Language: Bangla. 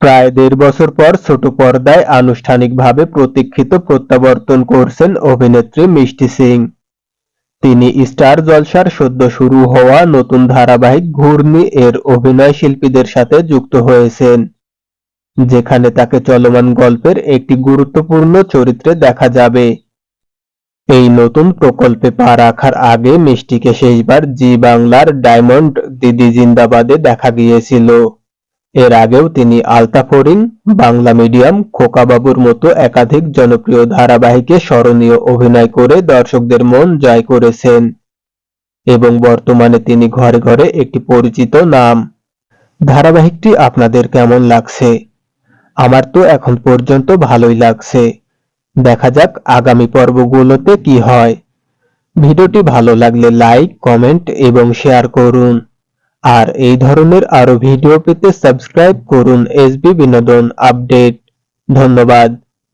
প্রায় ১.৫ বছর পর ছোট পর্দায় আনুষ্ঠানিকভাবে প্রতীক্ষিত প্রত্যাবর্তন করছেন অভিনেত্রী মিষ্টি সিং। তিনি স্টার জলসার সদ্য শুরু হওয়া নতুন ধারাবাহিক ঘূর্ণি এর অভিনয় শিল্পীদের সাথে যুক্ত হয়েছেন, যেখানে তাকে চলমান গল্পের একটি গুরুত্বপূর্ণ চরিত্রে দেখা যাবে। এই নতুন প্রকল্পে পা রাখার আগে মিষ্টিকে শেষবার জি বাংলার ডায়মন্ড দিদি জিন্দাবাদে দেখা গিয়েছিল। এর আগেও তিনি আলতাফরিন, বাংলা মিডিয়াম, খোকাবাবুর মতো একাধিক জনপ্রিয় ধারাবাহিকে স্মরণীয় অভিনয় করে দর্শকদের মন জয় করেছেন এবং বর্তমানে তিনি ঘরে ঘরে একটি পরিচিত নাম। ধারাবাহিকটি আপনাদের কেমন লাগছে? আমার তো এখন পর্যন্ত ভালোই লাগছে। দেখা যাক আগামী পর্বগুলোতে কি হয়। ভিডিওটি ভালো লাগলে লাইক, কমেন্ট এবং শেয়ার করুন। আর এই ধরনের আরো ভিডিও পেতে সাবস্ক্রাইব করুন এসবি বিনোদন আপডেট। ধন্যবাদ।